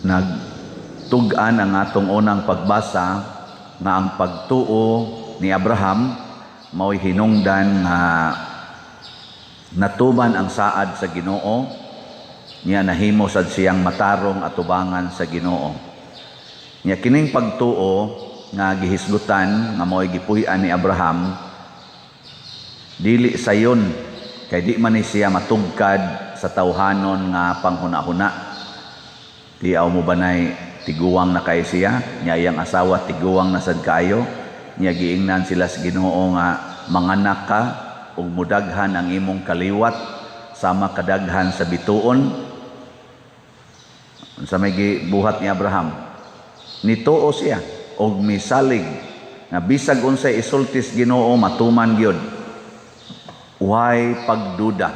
nagtugan ang atong unang pagbasa nga ang pagtuo ni Abraham mao'y hinungdan nga natuman ang saad sa Ginoo, niya nahimo sad siyang matarong atubangan sa Ginoo. Niya kining pagtuo nga gihisgutan nga mao'y gipuy-an ni Abraham, dili sayon kay di man ni siya matugkad sa tawhanon nga panghuna-huna. Di aw mo banay tiguwang na kay siya, niya iyang asawa tiguwang na sad kayo, niya giingnan sila sa Ginoo nga manganak ka ug mudaghan ang imong kaliwat sama kadaghan sa bituon. Unsa may gibuhat ni Abraham? Nituo siya og misalig nga bisag unsay isultis Ginoo matuman gyud. Way pagduda,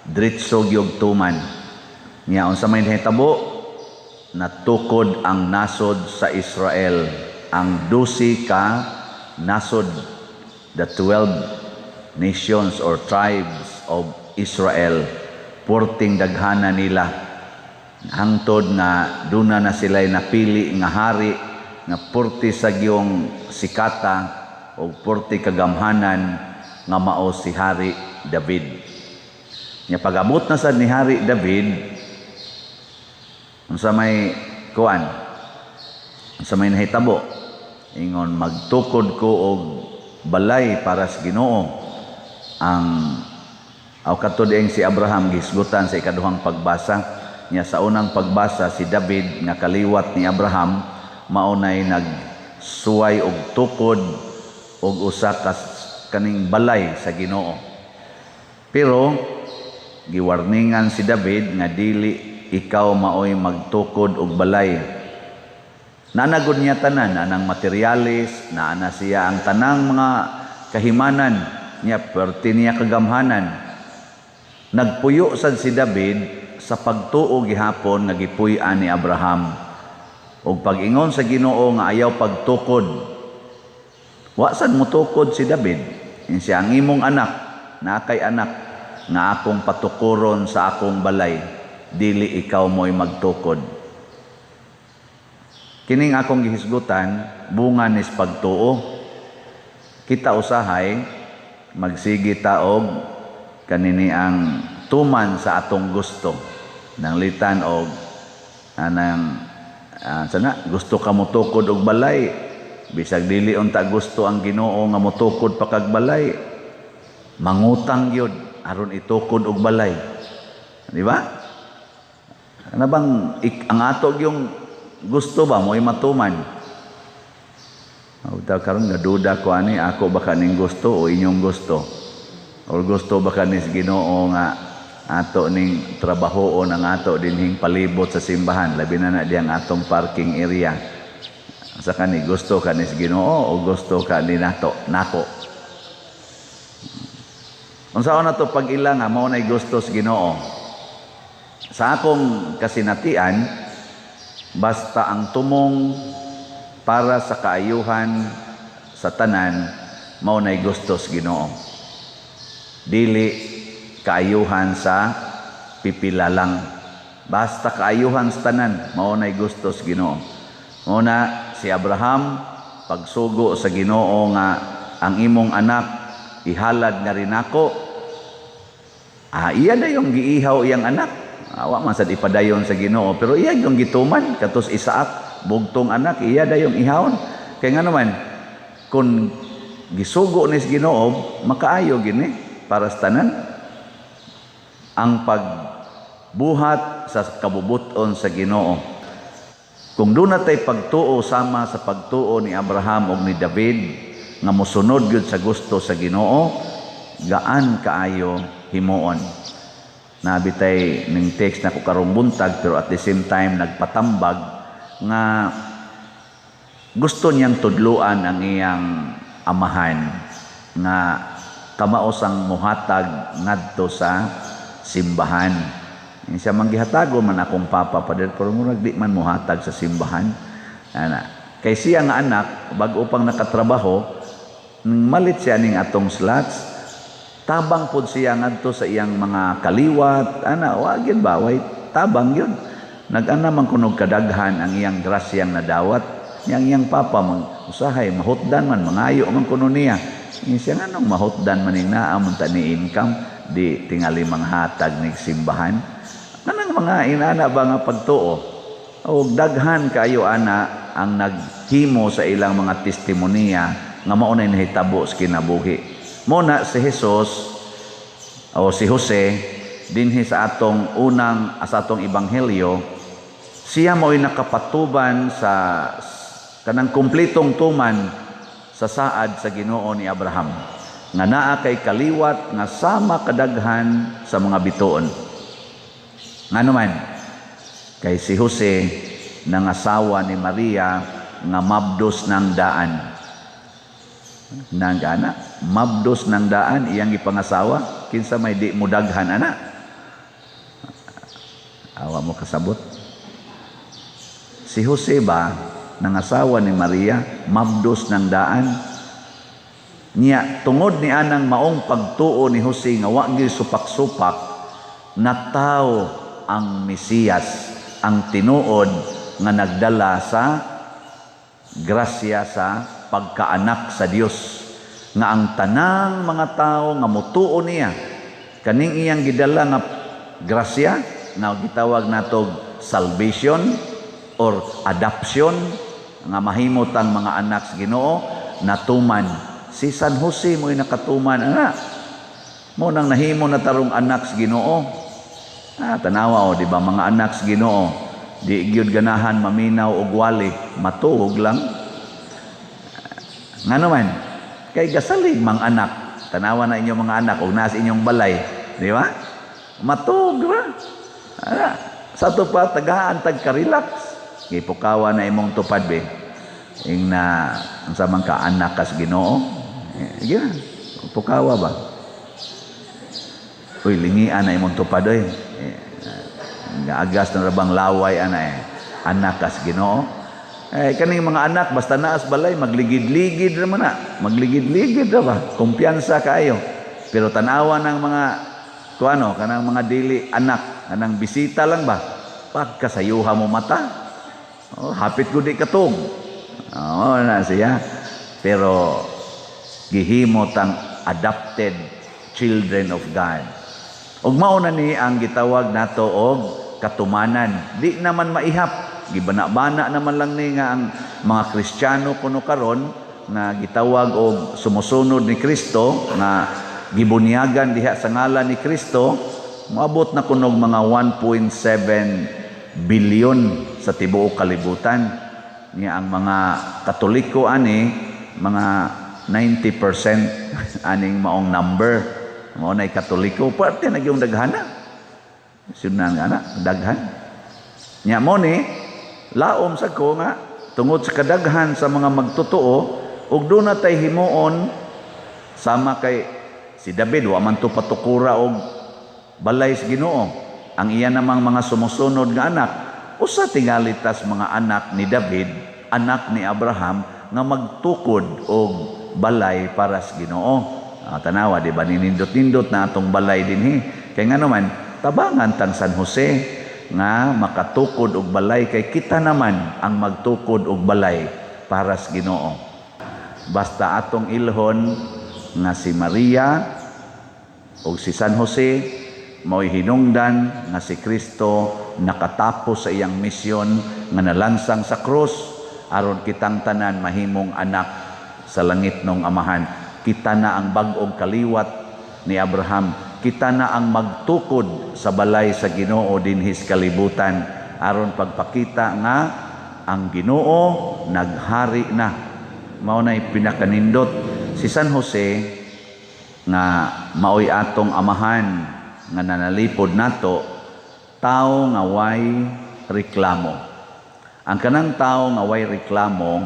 diretso gyud tuman. Niya unsa may nahitabo? Natukod ang nasod sa Israel, ang 12 ka nasod, the 12 nations or tribes of Israel, porting daghana nila hangtod na duna na sila'y napili nga hari nga porti sa giyong sikata o porti kagamhanan nga mao si Hari David. Nya pag-abot na sad ni Hari David, unsa may kuan, unsa may nahitabo, ingon magtukod ko og balay para sa Ginoo. Ang katud si Abraham gisgutan sa ikaduhang pagbasa niya. Sa unang pagbasa si David nga kaliwat ni Abraham maunay nagsuway og tukod og usa ka kaning balay sa Ginoo, pero giwarningan si David nga dili ikaw maoy magtukod og balay. Nanagod niya tanan anang materialis, naana siya ang tanang mga kahimanan niya, perti niya kagamhanan. Nagpuyo sad si David sa pagtuo gihapon nga gipuy-an ni Abraham. Og pag-ingon sa Ginoo nga ayaw pagtukod, wa sad mo tukod si David. Siya ang imong anak, nakay anak nga akong patukuron sa akong balay, dili ikaw mo'y magtukod. Kining akong gihisgutan, bunga nis pagtuo. Kita usahay, magsigi taog kanini ang tuman sa atong gusto. Nang litan og sana gusto ka mo tukod og balay, bisag dili unta gusto ang Ginoo nga motukod pa kag balay, mangutang gyud aron itukod og balay, di ba? Ano bang ang ato yung gusto ba mo'y matuman? Karon nga duda ko ani, ako ba kaning gusto o inyong gusto? O gusto ba kanis Ginoo nga ato ning trabahoon ang ato dinhing palibot sa simbahan, labi na diyang atong parking area? Sa kani gusto kanis Ginoo o gusto ka ni nako? Unsa na to pag ila nga mao nay gusto sa Ginoo? Sa akong kasinatian, basta ang tumong para sa kaayuhan sa tanan, mao nay gusto sa Ginoo. Dili kaayuhan sa pipila lang. Basta kaayuhan sa tanan, mao nay gusto sa Ginoo. Una si Abraham, pagsugo sa Ginoo nga ang imong anak ihalad nga rin ako, iya na yung giihaw iyang anak. Awa man sad ipadayon sa Ginoo, pero iya yung gituman katos Isaak, bugtong anak, iya da yung ihawon. Kaya nga naman, kung gisugo ni sa Ginoo, makaayo gini para sa tanan. Ang pagbuhat sa kabubuton sa Ginoo. Kung doon natay pagtuo sama sa pagtuo ni Abraham o ni David, nga mosunod gyud sa gusto sa Ginoo, gaan kaayo himuon. Nabitay ning text na ko karong buntag, pero at the same time nagpatambag nga gusto niyang tudluan ang iyang amahan nga kamaos ang muhatag ngadto sa simbahan. Siya manggihatago man akong papa pader, pero murag di man muhatag sa simbahan. Kay siya nga anak bag upang nakatrabaho, malit siya ning atong slots, tabang pod siya ngadto sa iyang mga kaliwat, wagin ba way tabang yun. Nag-ana man kunog kadaghan ang iyang grasyang nadawat, iyang papa usahay mahutdan man mangayo man kuno niya. Siya nga nung mahutdan man ning naamon ta ni income di tingali manghatag ning simbahan. Kanang mga inana ba nga pagtuo o daghan kayo ana ang naghimo sa ilang mga testimonya nga mao na nahitabo sa kinabuhi. Muna si Jesus o si Jose dinhi sa atong ebanghelyo, siya mo'y nakapatuban sa kanang kumpletong tuman sa saad sa Ginoo ni Abraham nga naa kay kaliwat nga sama kadaghan sa mga bituon. Ngano man kay si Jose nangasawa ni Maria nga mabdos ng daan. Nangana mabdos ng daan iyang ipangasawa kinsa may di mudaghan ana. Awa mo kasabot. Si Jose ba, nangasawa ni Maria, mabdos ng daan. Niya, tungod ni anang maong pagtuo ni Jose nga wa gyud supak-supak, nataw ang Mesiyas, ang tinuod nga nagdala sa grasya sa pagkaanak sa Dios. Nga ang tanang mga tao nga mutuo niya, kaning iyang gidala nga grasya, nga gitawag natog salvation, or adoption nga mahimot ang mga anak sa Ginoo natuman. Si San Jose mo'y nakatuman ana. Mo nang nahimo na tarong anak sa Ginoo. Tanawa di ba mga anak sa Ginoo di gyud ganahan maminaw og wali, matuog lang. Ngano man kay gasalig mang anak. Tanawa na inyong mga anak og nas inyong balay, di ba? Matuog ra. Sa to pa tagaan tag ka-relax. Gipukawa na imong tupad be. Ing na unsa man ka anak kas Ginoo. Gina, pukawa ba? Uy, lingian na imong tupad oy. Agas na rabang laway ana anak kas Ginoo. Kaning mga anak basta naas balay magligid-ligid ra man na. Magligid-ligid ra ba? Kumpiyansa kaayo. Pero tanawa ng mga kuano kanang mga dili anak, kanang bisita lang ba? Pagkasayuha mo mata. Hapit ko di katong. Na siya. Pero gihimot ang adopted children of God. Ug mao na ni ang gitawag nato og katumanan. Di naman maihap. Gibana-bana naman lang ni nga ang mga Kristiyano kuno karon na gitawag og sumusunod ni Kristo nga gibunyagan diha sa ngalan ni Kristo, moabot na kunog mga 1.7 bilyon sa tibuok kalibutan. Niya ang mga Katoliko ani mga 90% aning maong number. Mao nay Katoliko parte na gyung daghana. Sunan ana daghan. Nya mo ni laom sa ko nga tungod sa kadaghan sa mga magtotoo ug doon na tay himuon sama kay si David wa man to patukura og balay sa Ginoo. Ang iya namang mga sumusunod nga anak usa tingali tas mga anak ni David, anak ni Abraham nga magtukod og balay para sa Ginoo. Tanawa di ba ninindot-nindot na atong balay dinhi. Kay ngano man tabangan tang San Jose nga makatukod og balay kay kita naman ang magtukod og balay para sa Ginoo. Basta atong ilhon nga si Maria o si San Jose mao'y hinungdan nga si Kristo nakatapos sa iyang misyon nga nalansang sa krus aron kitang tanan mahimong anak sa langit nung Amahan. Kita na ang bag-ong kaliwat ni Abraham. Kita na ang magtukod sa balay sa Ginoo dinhi sa kalibutan aron pagpakita nga ang Ginoo naghari na. Mao nay pinakanindot si San Jose nga maoy atong amahan nga nanalipod nato, tao nga way reklamo. Ang kanang tao nga way reklamo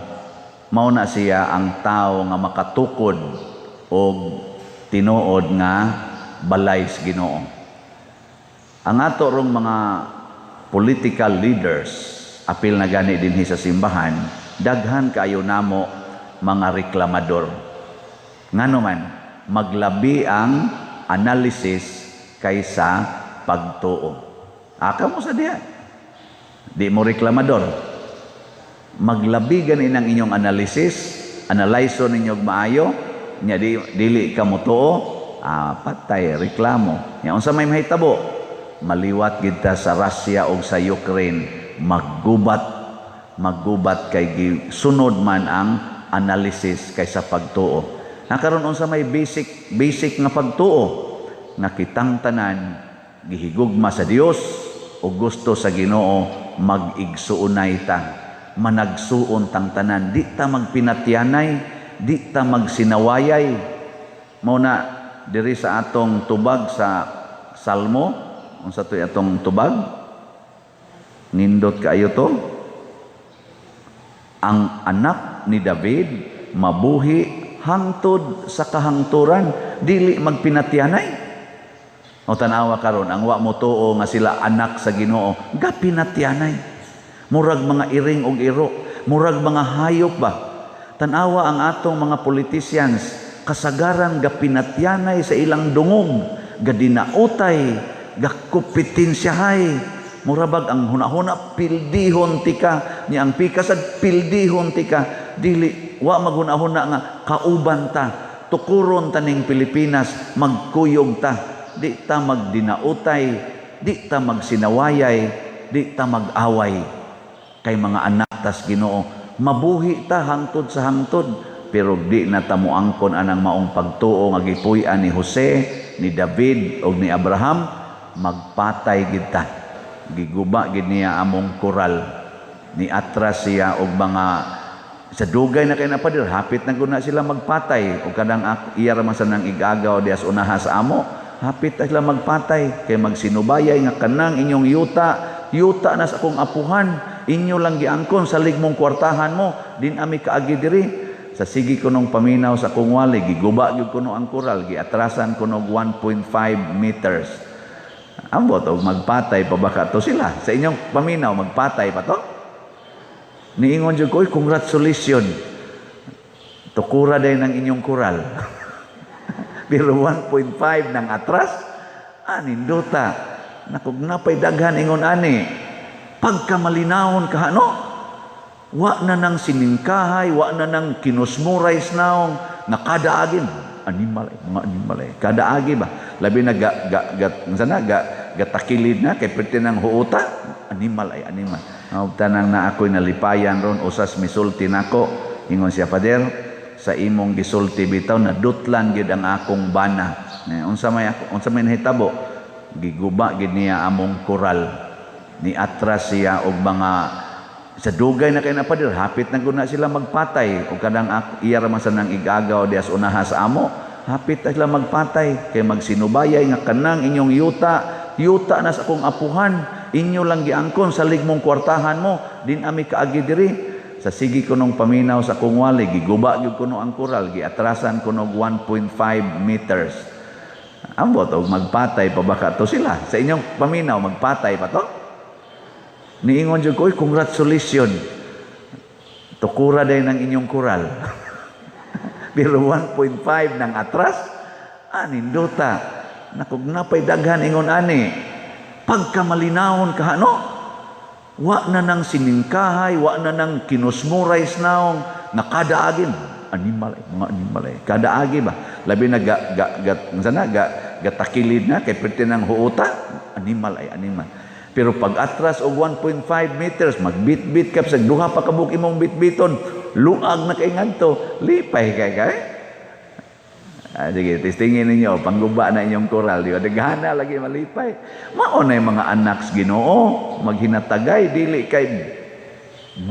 mao na siya ang tao nga makatukod og tinuod nga balay sa Ginoo. Ang ato rong mga political leaders apil na gani dinhi sa simbahan, daghan kaayo namo mga reklamador. Ngano man maglabi ang analysis kaysa pagtuo. Aka mo sa diha. Di mo reklamador. Maglabi ganin ang inyong analyze ninyo maayo, nya dili ka mo tuo, patay reklamo. Nya unsa may mahitabo? Maliwat gid ta sa Russia o sa Ukraine, maggubat kay sunod man ang analysis kaysa pagtuo. Nakaroon unsa may basic nga pagtuo nga kitang tanan gihigugma sa Dios o gusto sa Ginoo mag-igsuunay ta, managsuon tang tanan, di ta magpinatyanay, di ta magsinawayay. Mao na diri sa atong tubag sa Salmo, unsa to atong tubag? Nindot kaayo to. Ang anak ni David mabuhi hangtod sa kahangturan, dili magpinatyanay. O tanawa karon ang wa mo tuo nga sila anak sa Ginoo, gapinatyanay. Murag mga iring og iro, murag mga hayop ba. Tanawa ang atong mga politicians, kasagaran gapinatyanay sa ilang dungog, gadinautay, gakupitensyahay. Murabag ang hunahuna pildihon tika, ni ang pikasad pildihon tika, dili wa maghunahuna nga kauban ta, tukuron taning Pilipinas, magkuyog ta, di ta magdinautay, di ta magsinawayay, di ta mag-away kay mga anak tas Ginoo. Mabuhi ta hangtod sa hangtod, pero di na ta moangkon anang maong pagtuo nga gipuy-an ni Jose, ni David ug ni Abraham, magpatay gid ta. Giguba gid niya among koral, ni atras siya og mga sa dugay na kay napadir, hapit na guna sila magpatay o kadang iya ra man sa nang igagaw dias unaha sa amo, hapit na sila magpatay kay magsinubayay nga kanang inyong yuta na sa akong apuhan, inyo lang giangkon sa ligmong kwartahan mo, din ami kaagi diri. Sa sige kunong paminaw sa akong wali, giguba gyud kuno ang koral, giatrasan kuno 1.5 meters. Ambot og magpatay pa baka to sila sa inyong paminaw, magpatay pa to. Niingon jud ko, congratulations, tukura day ng inyong koral. Pero 1.5 ng atras, nindota, nakugnapay daghan ingon ani, pagkamalinawon ka ano, wa na nang siningkahay, wa na nang kinusmurais naong, nakadaagin, mga animal kadaagi ba, labi na gatakilid na, kay pwede ng huuta, animal. Tanang na ako'y nalipayan ron, usas misulti nako, ingon siya, Pader, sa imong gisulti bitaw, nadutlan gid ang akong bana. Unsa may nahitabo, giguba gid niya among koral, ni atras siya og mga sa dugay na kay napadir, hapit na guna sila magpatay o kadang iya ra man sa nang igagaw dias unaha sa amo, hapit na sila magpatay kay magsinubayay nga kanang inyong yuta na sa akong apuhan, inyo lang giangkon sa ligmong kwartahan mo, din ami kaagi diri. Sa sige kunong paminaw sa akong wali, giguba gyud kuno ang koral, giatrasan kuno 1.5 meters. Ambot og magpatay pa baka to sila sa inyong paminaw, magpatay pa to. Niingon jud ko, congratulations, tukura day ng inyong koral. Pero 1.5 ng atras, nindota, nakugnapay daghan ingon ani, pagkamalinawon ka ano, wa na nang siningkahay, wa na nang kinusmurais naong, nakadaagin, mga animal kadaagi ba, labi na gatakilid na, kay pwede ng huuta, animal. Pero pag atras og 1.5 meters, magbitbit ka sa duha pa kabuk imong bitbiton, luag na kay ngadto, lipay kay. Sige, testingin ninyo, pangguba na inyong koral, di ba? Daghana lagi malipay. Mao na yung mga anak sa Ginoo, maghinatagay, dili kay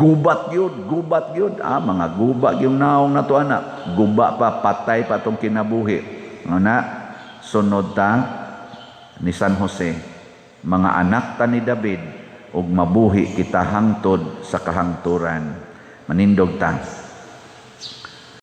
gubat yun. Mga gubat yung naong na to anak. Guba pa, patay pa itong kinabuhi. Sunod ta ni San Jose, mga anak ta ni David, ug mabuhi kita hangtod sa kahangturan. Manindog ta.